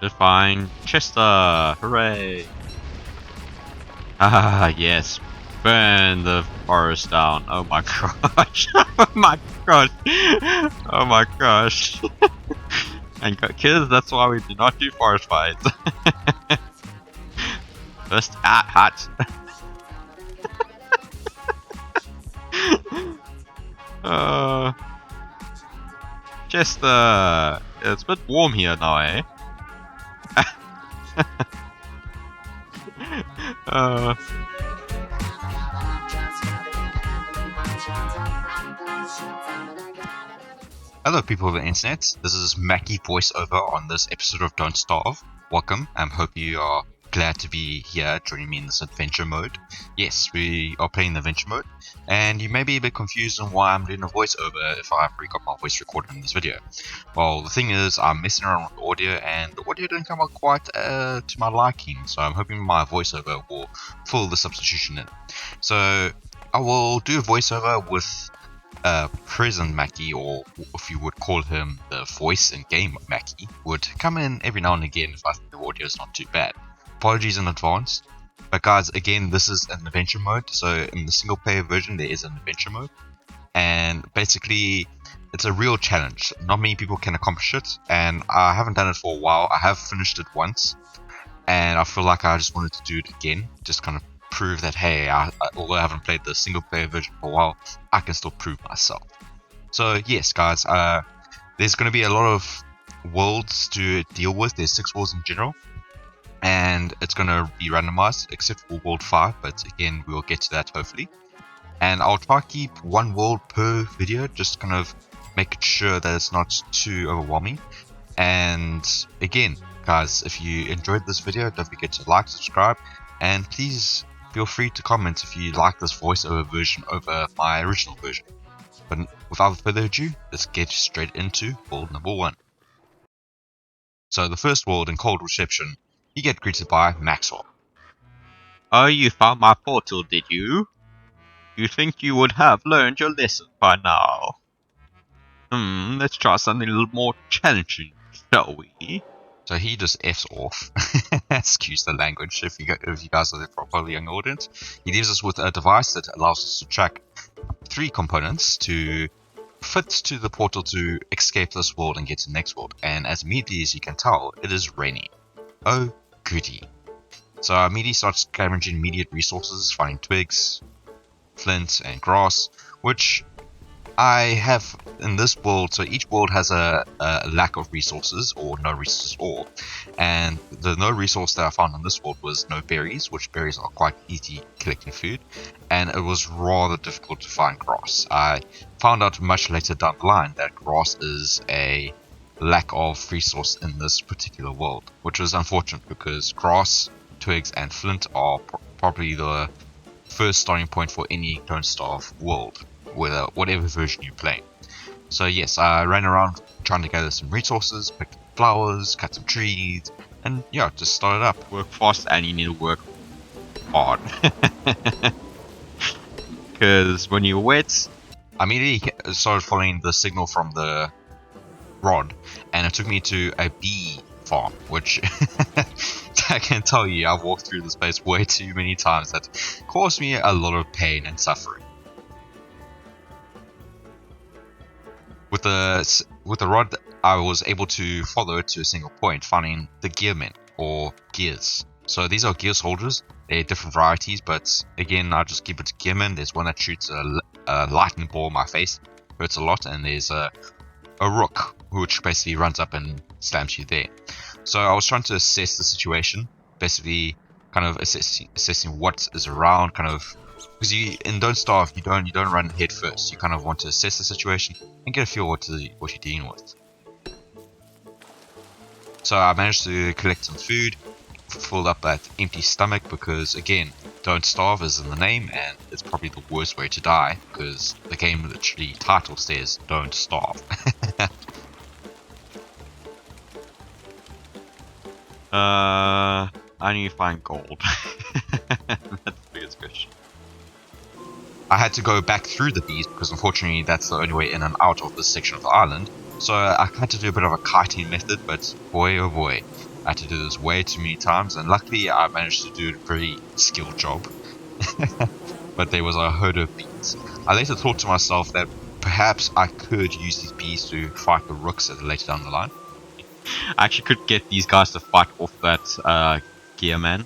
Defying Chester! Hooray! Ah, yes. Burn the forest down. Oh my gosh. Oh my gosh. Oh my gosh. And kids, that's why we do not do forest fires. First hut. uh, Chester. It's a bit warm here now, eh? uh, Hello people of the internet, this is Mackie voiceover on this episode of Don't Starve. Welcome, I hope you are glad to be here joining me in this adventure mode. Yes, we are playing the adventure mode, and you may be a bit confused on why I'm doing a voiceover if I've already got my voice recorded in this video. Well, the thing is, I'm messing around with the audio, and the audio didn't come out quite to my liking, so I'm hoping my voiceover will fill the substitution in. So, I will do a voiceover with present Mackie, or if you would call him the voice in game Mackie, would come in every now and again if I think the audio is not too bad. Apologies in advance. But guys, again, this is an adventure mode, so in the single player version there is an adventure mode. And basically, it's a real challenge. Not many people can accomplish it, and I haven't done it for a while. I have finished it once, and I feel like I just wanted to do it again, just kind of prove that, hey, although I haven't played the single player version for a while, I can still prove myself. So yes guys, there's going to be a lot of worlds to deal with. There's 6 worlds in general, and it's going to be randomized except for world 5, but again we'll get to that hopefully. And I'll try to keep 1 world per video, just kind of make sure that it's not too overwhelming. And again guys, if you enjoyed this video, don't forget to like, subscribe, and please feel free to comment if you like this voiceover version over my original version. But without further ado, let's get straight into world number 1. So the first world in Cold Reception, you get greeted by Maxwell. Oh, you found my portal, did you? You think you would have learned your lesson by now? Let's try something a little more challenging, shall we? So he just F's off. Excuse the language if you guys are the properly young audience. He leaves us with a device that allows us to track 3 components to fit to the portal to escape this world and get to the next world. And as immediately as you can tell, it is raining. Oh goody. So I immediately start scavenging immediate resources, finding twigs, flint and grass, which I have in this world. So each world has a lack of resources or no resources at all, and the no resource that I found in this world was no berries, which berries are quite easy collecting food, and it was rather difficult to find grass. I found out much later down the line that grass is a lack of resource in this particular world, which is unfortunate because grass, twigs and flint are probably the first starting point for any Don't Starve world, whatever version you play. So yes, I ran around trying to gather some resources, pick flowers, cut some trees, and yeah, just started up. Work fast, and you need to work hard. Because when you're wet, I immediately started following the signal from the rod, and it took me to a bee farm, which I can tell you, I've walked through this place way too many times. That caused me a lot of pain and suffering. With the rod, I was able to follow it to a single point, finding the gearmen, or gears. So these are gear soldiers. They're different varieties, but again, I just keep it to gearmen. There's one that shoots a lightning ball in my face, hurts a lot, and there's a rook, which basically runs up and slams you there. So I was trying to assess the situation, basically kind of assessing what is around, kind of, because in Don't Starve you don't run head first. You kind of want to assess the situation and get a feel what you're dealing with. So I managed to collect some food, filled up that empty stomach, because again, Don't Starve is in the name, and it's probably the worst way to die because the game literally title says Don't Starve. I need to find gold. That's the biggest question. I had to go back through the bees because unfortunately that's the only way in and out of this section of the island. So I had to do a bit of a kiting method, but boy oh boy, I had to do this way too many times, and luckily I managed to do a very skilled job. But there was a herd of bees. I later thought to myself that perhaps I could use these bees to fight the rooks later down the line. I actually could get these guys to fight off that gear man.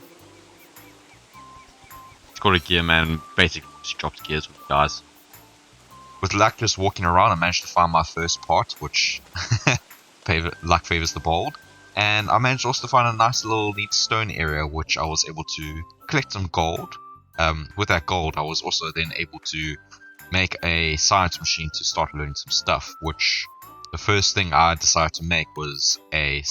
It's called a gear man. Basically, just drops gears with guys. With luck, just walking around, I managed to find my first pot, which luck favors the bold. And I managed also to find a nice little neat stone area, which I was able to collect some gold. With that gold, I was also then able to make a science machine to start learning some stuff, which the first thing I decided to make was a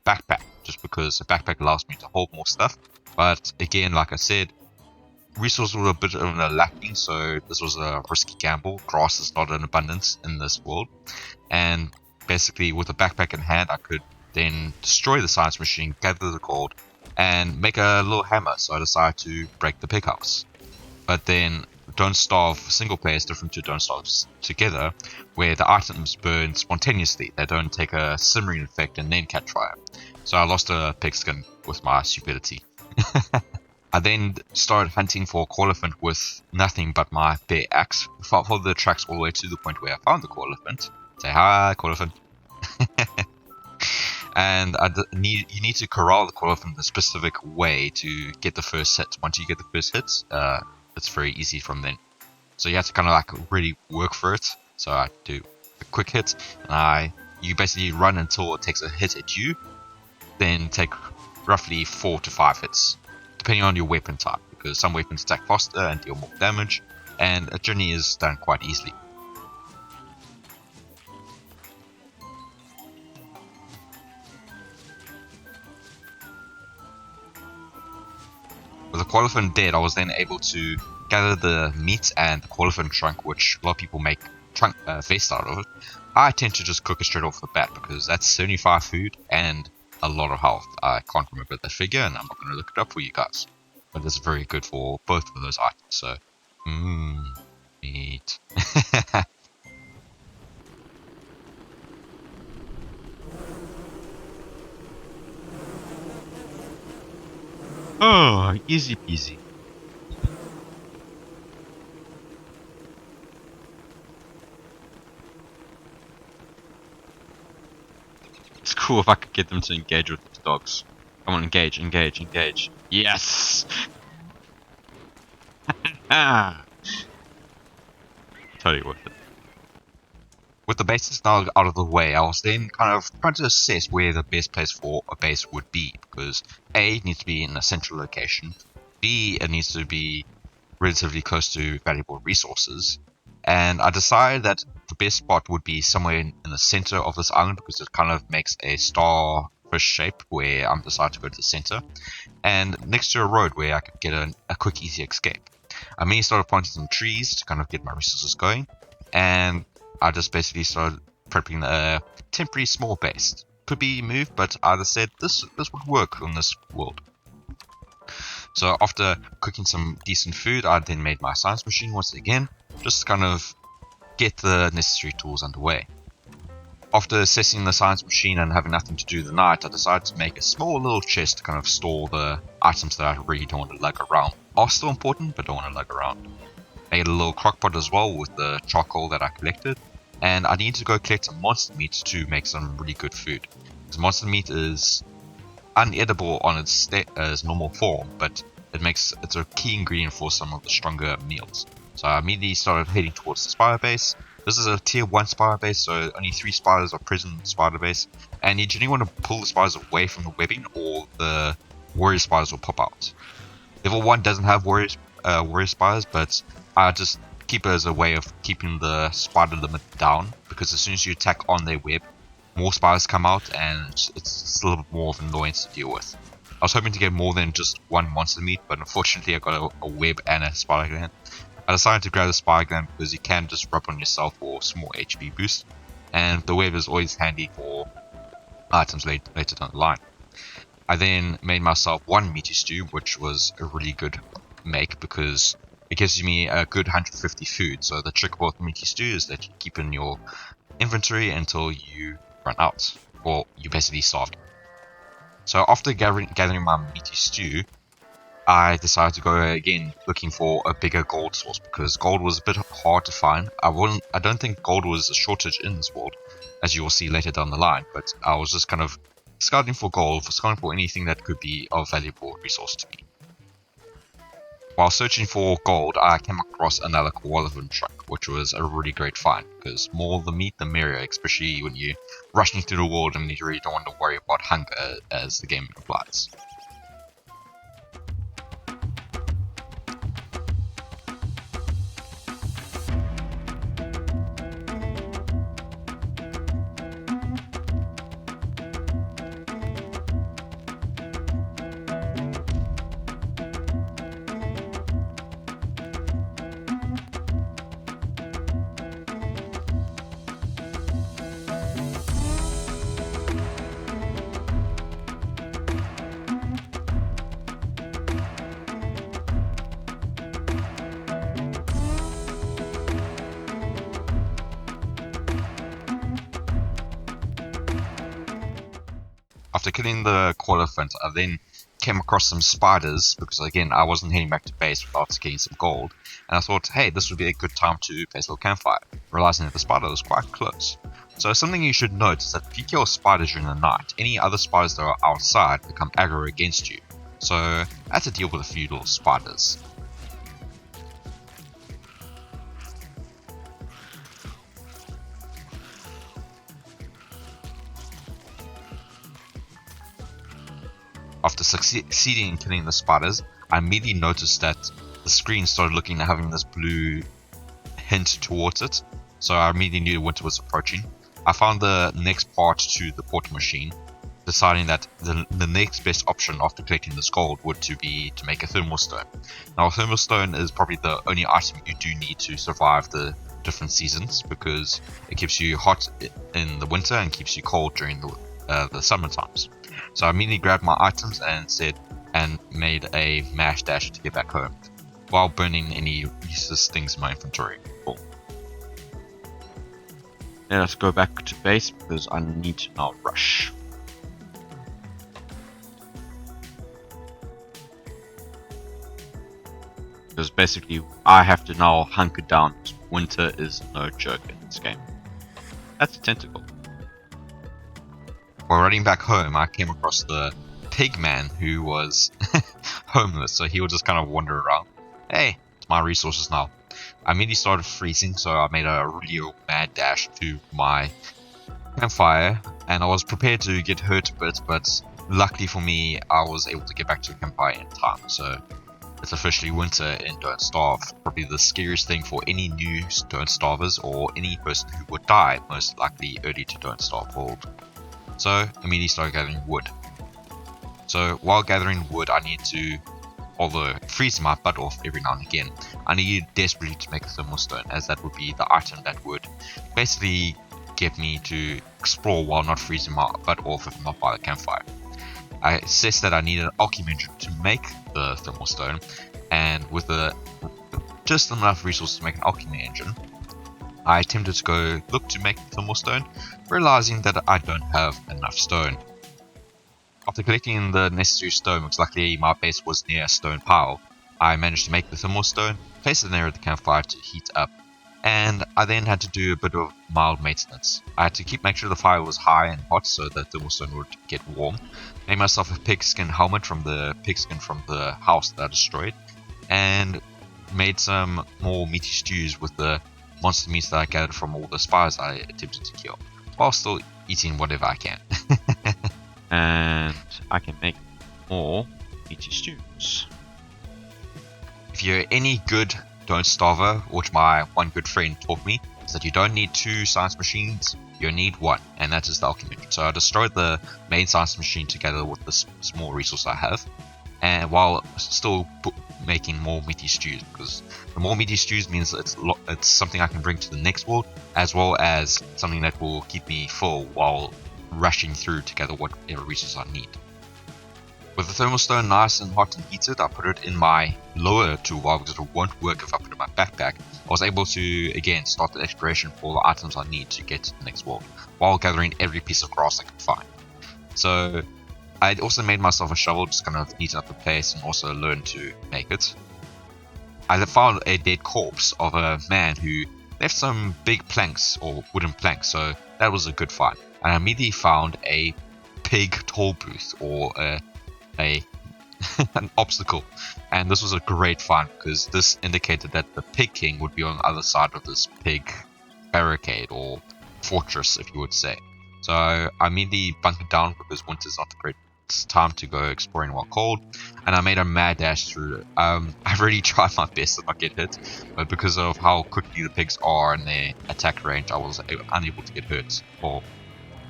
backpack, just because a backpack allows me to hold more stuff. But again, like I said, resources were a bit lacking, so this was a risky gamble. Grass is not in abundance in this world, and basically with a backpack in hand, I could then destroy the science machine, gather the gold, and make a little hammer. So I decided to break the pighouse. But then Don't Starve single player is different to Don't Starve Together, where the items burn spontaneously. They don't take a simmering effect and then catch fire. So I lost a pigskin with my stupidity. I then started hunting for a koalefant with nothing but my bare axe. Followed the tracks all the way to the point where I found the koalefant. Say hi, koalefant. And you need to corral the koalefant in a specific way to get the first hit. Once you get the first hits, it's very easy from then. So you have to kind of like really work for it. So I do a quick hit, and you basically run until it takes a hit at you, then take roughly 4 to 5 hits, depending on your weapon type, because some weapons attack faster and deal more damage, and a journey is done quite easily. With the koalefant dead, I was then able to gather the meat and the koalefant trunk, which a lot of people make trunk vest out of it. I tend to just cook it straight off the bat because that's 75 food and a lot of health. I can't remember the figure, and I'm not going to look it up for you guys. But it's very good for both of those items. So, meat. Oh, easy peasy. It's cool if I could get them to engage with these dogs. Come on, engage, engage, engage. Yes! Totally worth it. With the bases now out of the way, I was then kind of trying to assess where the best place for a base would be, because A, it needs to be in a central location, B, it needs to be relatively close to valuable resources, and I decided that the best spot would be somewhere in the center of this island, because it kind of makes a starfish shape where I'm decided to go to the center, and next to a road where I could get a quick, easy escape. I mainly started planting some trees to kind of get my resources going, and I just basically started prepping a temporary small base. Could be moved, but I just said this would work on this world. So after cooking some decent food, I then made my science machine once again, just to kind of get the necessary tools underway. After assessing the science machine and having nothing to do the night, I decided to make a small little chest to kind of store the items that I really don't want to lug around. Are still important, but don't want to lug around. I made a little crockpot as well with the charcoal that I collected, and I need to go collect some monster meat to make some really good food. Because monster meat is unedible on its normal form, but it's a key ingredient for some of the stronger meals. So I immediately started heading towards the spider base. This is a tier 1 spider base, so only 3 spiders are present in the spider base, and you generally want to pull the spiders away from the webbing, or the warrior spiders will pop out. Level 1 doesn't have warrior spiders, but I just keep it as a way of keeping the spider limit down, because as soon as you attack on their web, more spiders come out, and it's a little bit more of an annoyance to deal with. I was hoping to get more than just one monster meat, but unfortunately I got a web and a spider gland. I decided to grab the spider gland because you can just rub on yourself for a small HP boost, and the web is always handy for items later down the line. I then made myself one meaty stew, which was a really good make because it gives me a good 150 food. So the trick about meaty stew is that you keep in your inventory until you run out, or you basically starved. So after gathering my meaty stew, I decided to go again looking for a bigger gold source because gold was a bit hard to find. I don't think gold was a shortage in this world, as you will see later down the line, but I was just kind of scouting for gold, scouting for anything that could be of valuable resource to me. While searching for gold, I came across another koala truck, which was a really great find, because more the meat the merrier, especially when you're rushing through the world and you really don't want to worry about hunger as the game implies. After killing the koala I then came across some spiders, because again I wasn't heading back to base without getting some gold, and I thought, hey, this would be a good time to place a little campfire, realizing that the spider was quite close. So something you should note is that if you kill spiders during the night, any other spiders that are outside become aggro against you. So I had to deal with a few little spiders. After succeeding in killing the spiders, I immediately noticed that the screen started looking at having this blue hint towards it, so I immediately knew winter was approaching. I found the next part to the portal machine, deciding that the next best option after collecting this gold would be to make a thermal stone. Now a thermal stone is probably the only item you do need to survive the different seasons, because it keeps you hot in the winter and keeps you cold during the summer times. So I immediately grabbed my items and made a mash dash to get back home, while burning any useless things in my inventory. Cool. Let us go back to base because I need to now rush. Because basically I have to now hunker down. Winter is no joke in this game. That's a tentacle. While riding back home, I came across the pig man who was homeless, so he would just kind of wander around. Hey, it's my resources now. I immediately started freezing, so I made a really mad dash to my campfire, and I was prepared to get hurt a bit, but luckily for me, I was able to get back to the campfire in time. So it's officially winter in Don't Starve. Probably the scariest thing for any new Don't Starvers or any person who would die, most likely early to Don't Starve world. So immediately started gathering wood. So while gathering wood, I need to, although freezing my butt off every now and again, I needed desperately to make a thermal stone, as that would be the item that would basically get me to explore while not freezing my butt off if I'm not by the campfire. I assessed that I needed an alchemy engine to make the thermal stone, and with just enough resources to make an alchemy engine, I attempted to go look to make the thermal stone, realizing that I don't have enough stone. After collecting the necessary stone, which luckily my base was near a stone pile, I managed to make the thermal stone, place it near the campfire to heat up, and I then had to do a bit of mild maintenance. I had to make sure the fire was high and hot so that the thermal stone would get warm, made myself a pigskin helmet from the pigskin from the house that I destroyed, and made some more meaty stews with the monster meats that I gathered from all the spiders I attempted to kill, while still eating whatever I can. And I can make more meaty stews. If you're any good Don't Starver, which my one good friend taught me, is that you don't need 2 science machines, you need 1, and that is the alchemy. So I destroyed the main science machine together with the small resource I have, and while still making more meaty stews, because the more meaty stews means it's something I can bring to the next world, as well as something that will keep me full while rushing through to gather whatever resources I need. With the thermal stone nice and hot and heated, I put it in my lower toolbar because it won't work if I put it in my backpack. I was able to again start the exploration for the items I need to get to the next world, while gathering every piece of grass I could find. So I also made myself a shovel, just kind of neaten up the place and also learned to make it. I found a dead corpse of a man who left some big planks or wooden planks, so that was a good find. And I immediately found a pig toll booth or a an obstacle, and this was a great find because this indicated that the Pig King would be on the other side of this pig barricade or fortress, if you would say. So I immediately bunkered down because winter's not the great time to go exploring while cold, and I made a mad dash through it. I really tried my best to not get hit, but because of how quickly the pigs are and their attack range, I was unable to get hurt or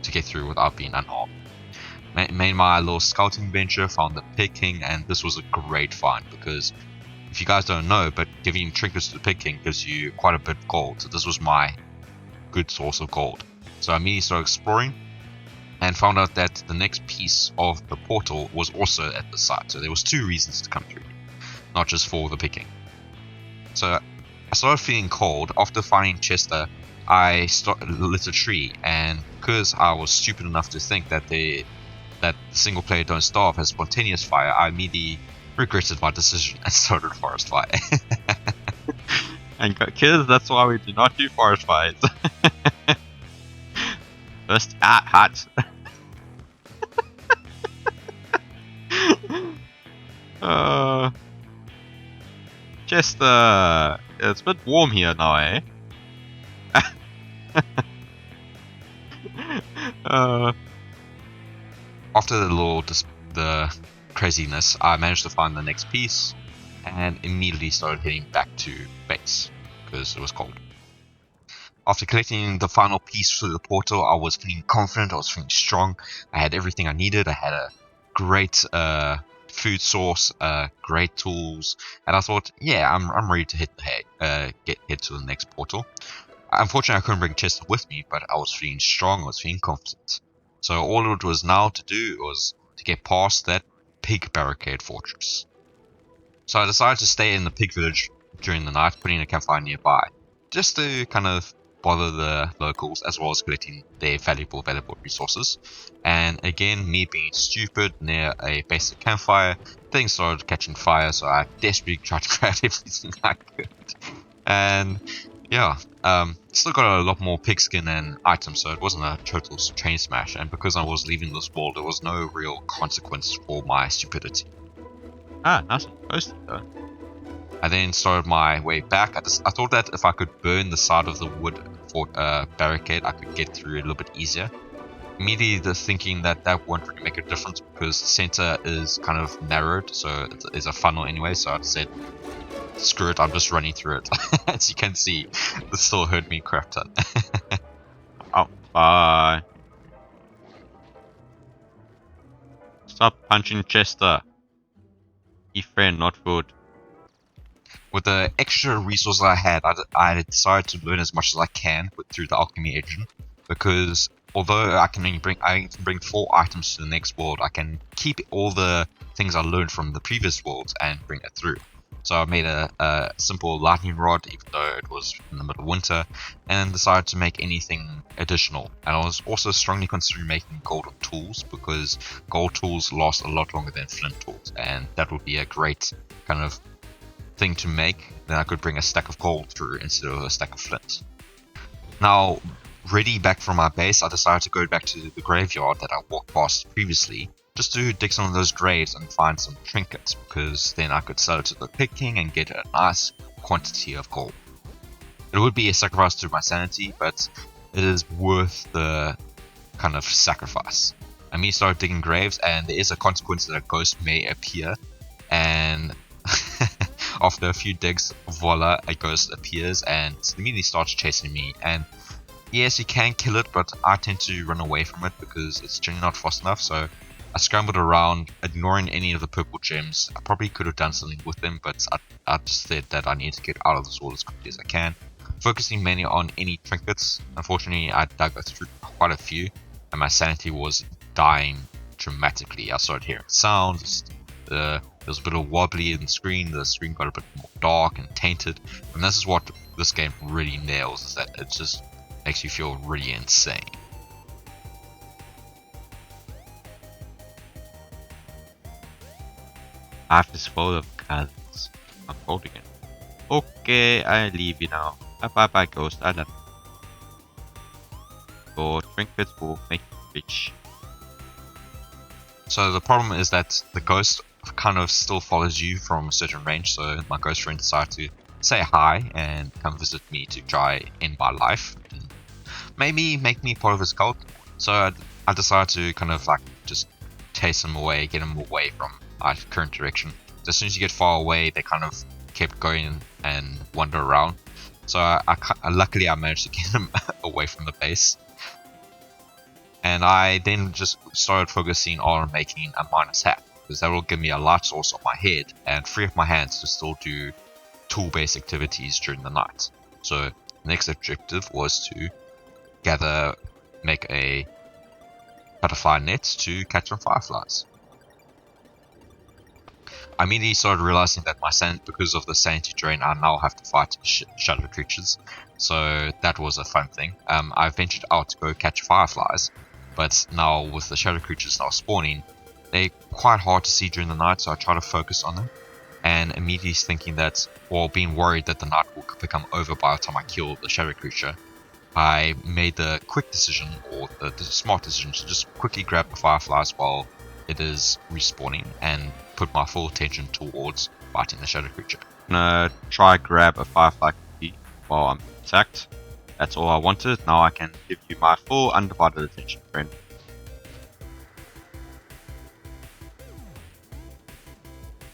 to get through without being unarmed. Made my little scouting venture, found the Pig King, and this was a great find because if you guys don't know, but giving trinkets to the Pig King gives you quite a bit of gold, so this was my good source of gold. So I immediately started exploring and found out that the next piece of the portal was also at the site, so there was 2 reasons to come through, not just for the Pig King. So I started feeling cold. After finding Chester, I lit a tree, and because I was stupid enough to think that single player Don't Starve has spontaneous fire, I immediately regretted my decision and started forest fire. And kids, that's why we do not do forest fires. First hot. Just it's a bit warm here now, eh? After the craziness, I managed to find the next piece and immediately started heading back to base because it was cold. After collecting the final piece through the portal, I was feeling confident, I was feeling strong, I had everything I needed, I had a great food source, great tools, and I thought, yeah, I'm ready to head to the next portal. Unfortunately, I couldn't bring Chester with me, but I was feeling strong, I was feeling confident. So all it was now to do was to get past that pig barricade fortress. So I decided to stay in the pig village during the night, putting a campfire nearby, just to kind of bother the locals as well as collecting their valuable resources. And again, me being stupid near a basic campfire, things started catching fire, so I desperately tried to grab everything I could. And yeah, still got a lot more pigskin and items, so it wasn't a total train smash, and because I was leaving this world, there was no real consequence for my stupidity. Nice and toasty though. I then started my way back. I thought that if I could burn the side of the wood barricade, I could get through it a little bit easier. Immediately thinking that won't really make a difference because the center is kind of narrowed, so it's a funnel anyway, so I said, screw it, I'm just running through it. As you can see, this still hurt me crap ton. Oh, bye. Stop punching Chester. Be friend, not food. With the extra resources I had, I decided to learn as much as I can through the alchemy engine, because although I can bring 4 items to the next world, I can keep all the things I learned from the previous worlds and bring it through. So I made a simple lightning rod, even though it was in the middle of winter, and decided to make anything additional. And I was also strongly considering making golden tools, because gold tools last a lot longer than flint tools, and that would be a great kind of thing to make. Then I could bring a stack of gold through instead of a stack of flint. Now, ready back from my base, I decided to go back to the graveyard that I walked past previously, just to dig some of those graves and find some trinkets, because then I could sell it to the Pig King and get a nice quantity of gold. It would be a sacrifice to my sanity, but it is worth the kind of sacrifice. I mean, started digging graves, and there is a consequence that a ghost may appear, and after a few digs, voila, a ghost appears and immediately starts chasing me. And yes, you can kill it, but I tend to run away from it because it's generally not fast enough. So I scrambled around, ignoring any of the purple gems. I probably could have done something with them, but I just said that I need to get out of this world as quickly as I can, focusing mainly on any trinkets. Unfortunately, I dug through quite a few, and my sanity was dying dramatically. I started hearing sounds. There was a bit of wobbly in the screen got a bit more dark and tainted, and this is what this game really nails, is that it just makes you feel really insane. I have this full of cards. I'm cold again. Okay, I leave you now. Bye bye, Ghost. I love you. Your trinkets will make you rich. So the problem is that the ghost kind of still follows you from a certain range, so my ghost friend decided to say hi and come visit me to try end my life and maybe make me part of his cult. So I decided to kind of like just chase him away, get him away from our current direction. As soon as you get far away, they kind of kept going and wander around. So luckily I managed to get him away from the base. And I then just started focusing on making a minus hat, because that will give me a light source on my head and free up my hands to still do tool-based activities during the night. So the next objective was to make a butterfly net to catch some fireflies. I immediately started realizing that because of the sanity drain, I now have to fight shadow creatures. So that was a fun thing. I ventured out to go catch fireflies, but now with the shadow creatures now spawning, they're quite hard to see during the night, so I try to focus on them. And immediately thinking that, or being worried that the night will become over by the time I kill the shadow creature, I made the quick decision, or the smart decision, to just quickly grab the fireflies while it is respawning and put my full attention towards fighting the shadow creature. I'm gonna try grab a firefly cookie while I'm attacked. That's all I wanted. Now I can give you my full undivided attention, friend.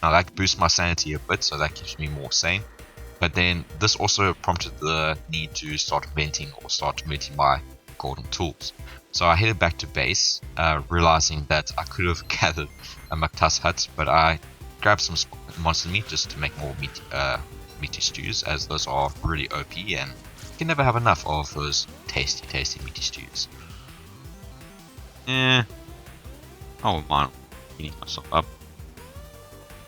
Now that boosts my sanity a bit, so that keeps me more sane. But then this also prompted the need to start inventing my golden tools. So I headed back to base, realizing that I could have gathered a Mactus hut, but I grabbed some monster meat just to make more meaty stews, as those are really OP and you can never have enough of those tasty meaty stews. I won't mind cleaning myself up.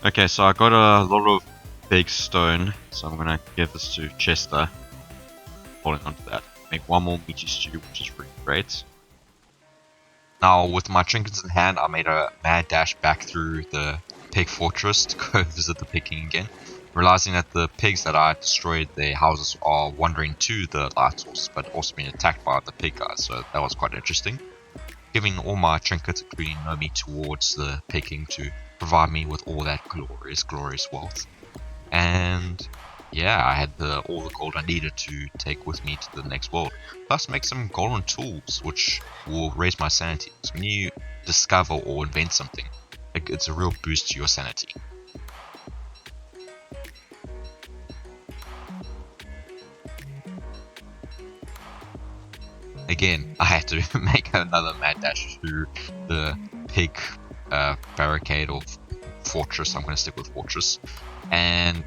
Okay, so I got a lot of big stone, so I'm gonna give this to Chester. Holding onto that. Make one more meaty stew, which is really great. Now, with my trinkets in hand, I made a mad dash back through the pig fortress to go visit the pig king again, realizing that the pigs that I destroyed their houses are wandering to the light source, but also being attacked by the pig guys, so that was quite interesting. Giving all my trinkets, including Nomi, towards the pig king to provide me with all that glorious wealth. And yeah, I had all the gold I needed to take with me to the next world. Plus make some golden tools, which will raise my sanity. So when you discover or invent something, it's a real boost to your sanity. Again, I had to make another mad dash through the pig barricade or fortress. I'm going to stick with fortress. And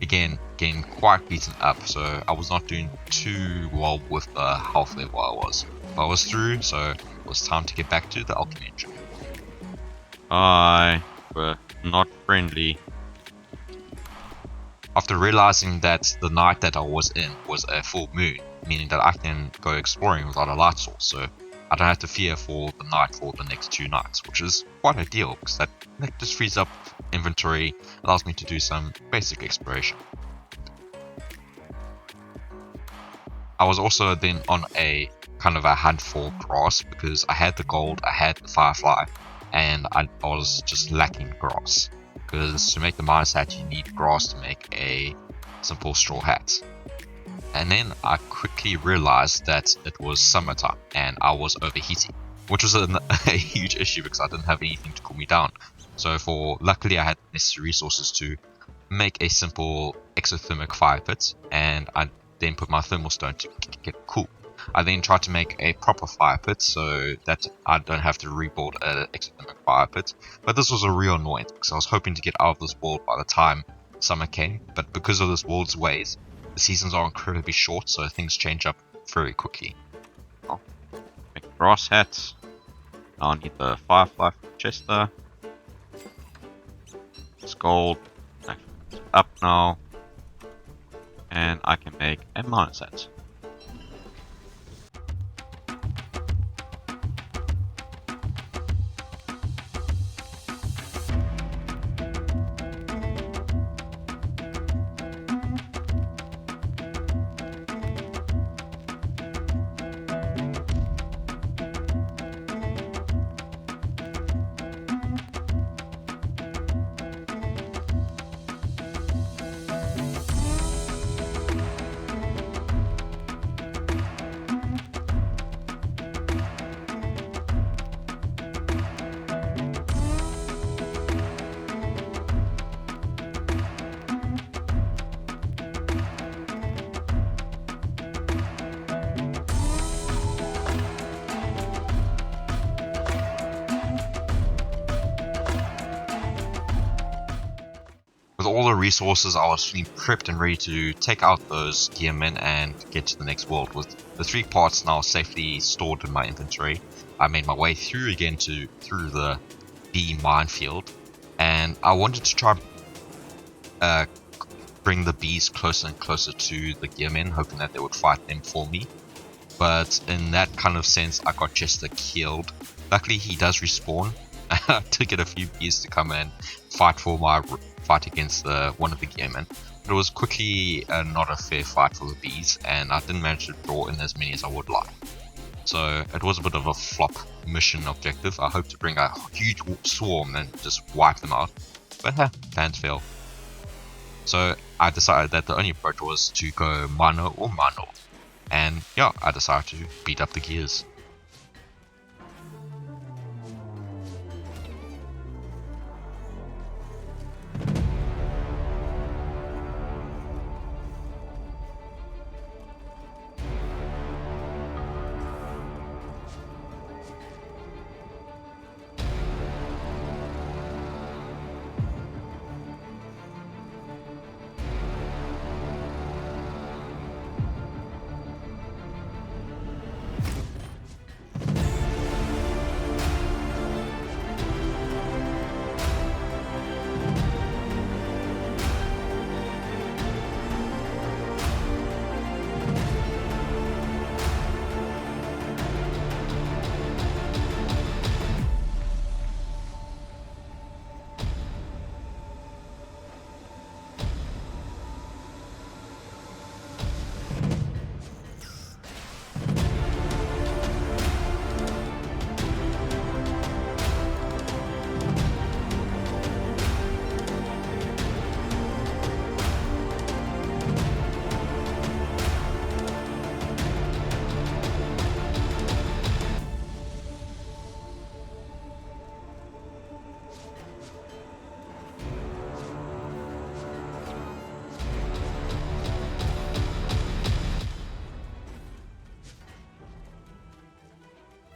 again, getting quite beaten up, so I was not doing too well with the health level I was. But I was through, so it was time to get back to the alchemy engine. I were not friendly. After realizing that the night that I was in was a full moon, meaning that I can go exploring without a light source, so I don't have to fear for the night for the next 2 nights, which is quite ideal because that just frees up inventory, allows me to do some basic exploration. I was also then on a kind of a hunt for grass because I had the gold, I had the firefly, and I was just lacking grass. Because to make the minus hat you need grass to make a simple straw hat. And then I quickly realized that it was summertime and I was overheating, which was a huge issue because I didn't have anything to cool me down. So luckily I had necessary resources to make a simple exothermic fire pit, and I then put my thermal stone to get cool. I then tried to make a proper fire pit so that I don't have to rebuild an exothermic fire pit, but this was a real annoyance because I was hoping to get out of this world by the time summer came, but because of this world's ways, the seasons are incredibly short, so things change up very quickly. Oh, make grass hats. Now I need the firefly from Chester. It's gold. It's up now. And I can make a minus hat. all the resources, I was feeling prepped and ready to take out those gearmen and get to the next world. With the 3 parts now safely stored in my inventory, I made my way through again through the bee minefield, and I wanted to try bring the bees closer and closer to the gearmen, hoping that they would fight them for me. But in that kind of sense, I got Chester killed. Luckily, he does respawn. I took it a few bees to come and fight for my fight against one of the gearmen. But it was quickly not a fair fight for the bees, and I didn't manage to draw in as many as I would like. So it was a bit of a flop mission objective. I hope to bring a huge swarm and just wipe them out, but plans fail. So I decided that the only approach was to go mono or mono, and yeah, I decided to beat up the gears.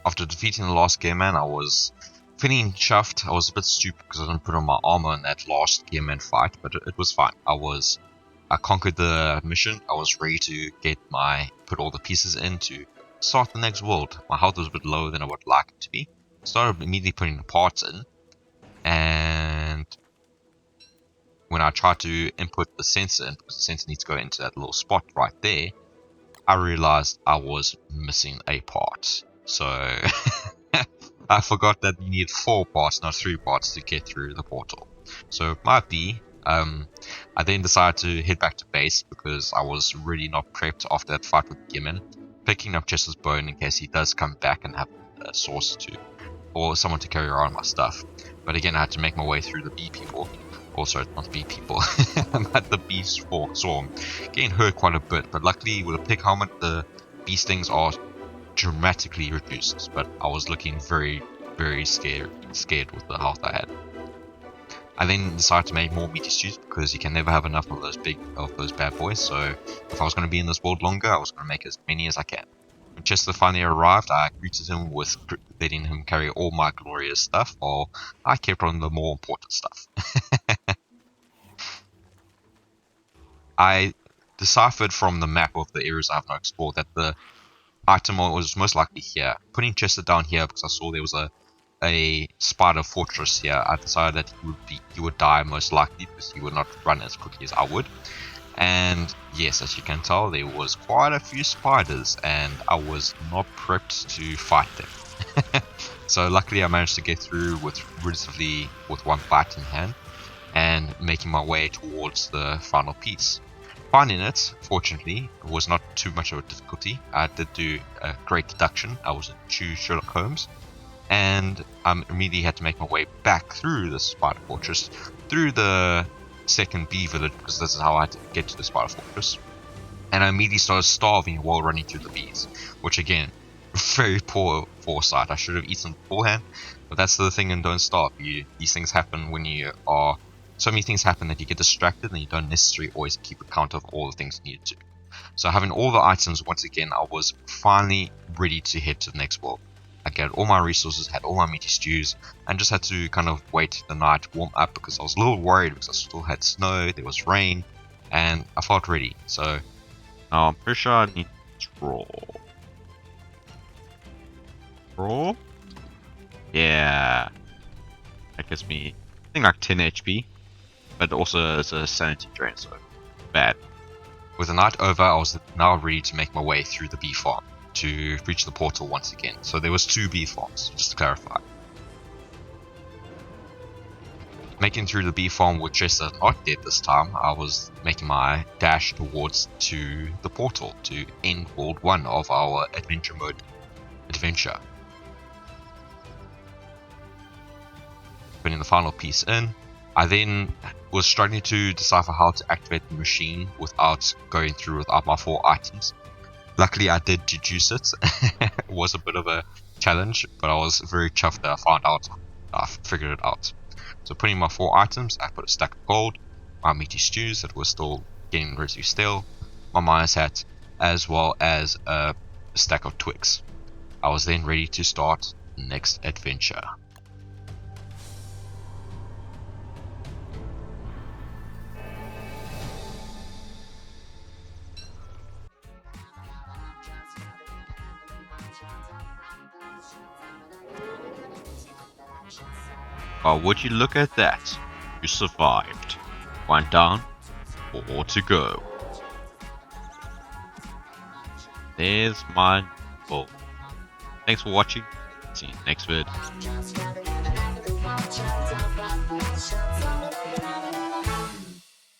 After defeating the last gearman, I was feeling chuffed. I was a bit stupid because I didn't put on my armor in that last gearman fight, but it was fine. I conquered the mission. I was ready to put all the pieces in to start the next world. My health was a bit lower than I would like it to be. Started immediately putting the parts in, and when I tried to input the sensor in, because the sensor needs to go into that little spot right there, I realized I was missing a part. So I forgot that you need 4 parts, not 3 parts, to get through the portal. So it might be. I then decided to head back to base because I was really not prepped after that fight with Gimmon, picking up Chester's bone in case he does come back and have a source to, or someone to carry around my stuff. But again, I had to make my way through the bee people. Also, not bee people, but the bee swarm. Getting hurt quite a bit, but luckily with a pig helmet, the bee stings are dramatically reduced. But I was looking very, very scared with the health I had. I then decided to make more meaty stews because you can never have enough of those bad boys. So if I was going to be in this world longer, I was going to make as many as I can. When Chester finally arrived, I greeted him with letting him carry all my glorious stuff, while I kept on the more important stuff. I deciphered from the map of the areas I have not explored that the item was most likely here. Putting Chester down here because I saw there was a spider fortress here, I decided that he would die most likely because he would not run as quickly as I would. And yes, as you can tell, there was quite a few spiders and I was not prepped to fight them. So luckily I managed to get through with one bite in hand and making my way towards the final piece. Finding it, fortunately, was not too much of a difficulty. I did do a great deduction. I was a true Sherlock Holmes, and I immediately had to make my way back through the spider fortress, through the second bee village, because this is how I had to get to the spider fortress. And I immediately started starving while running through the bees, which again, very poor foresight. I should have eaten beforehand, but that's the thing in Don't Starve. These things happen when you are... So many things happen that you get distracted and you don't necessarily always keep account of all the things you need to. So having all the items, once again, I was finally ready to head to the next world. I gathered all my resources, had all my meaty stews, and just had to kind of wait the night to warm up because I was a little worried because I still had snow, there was rain, and I felt ready. So now I'm pretty sure I need straw. Straw? Yeah. That gives me, I think, like 10 HP, but also it's a sanity drain, so bad. with the night over, I was now ready to make my way through the bee farm to reach the portal once again. So there was 2 bee farms, just to clarify. Making through the bee farm with Chester not dead this time, I was making my dash towards to the portal to end World 1 of our adventure mode adventure. Putting the final piece in, I then was struggling to decipher how to activate the machine without going through without my 4 items. Luckily I did deduce it. It was a bit of a challenge, but I was very chuffed that I figured it out. So putting my 4 items, I put a stack of gold, my meaty stews that were still getting ready to stale, my miner's hat, as well as a stack of twigs. I was then ready to start the next adventure. Oh, would you look at that? You survived. 1 down, 4 to go. There's my goal. Thanks for watching. See you next vid.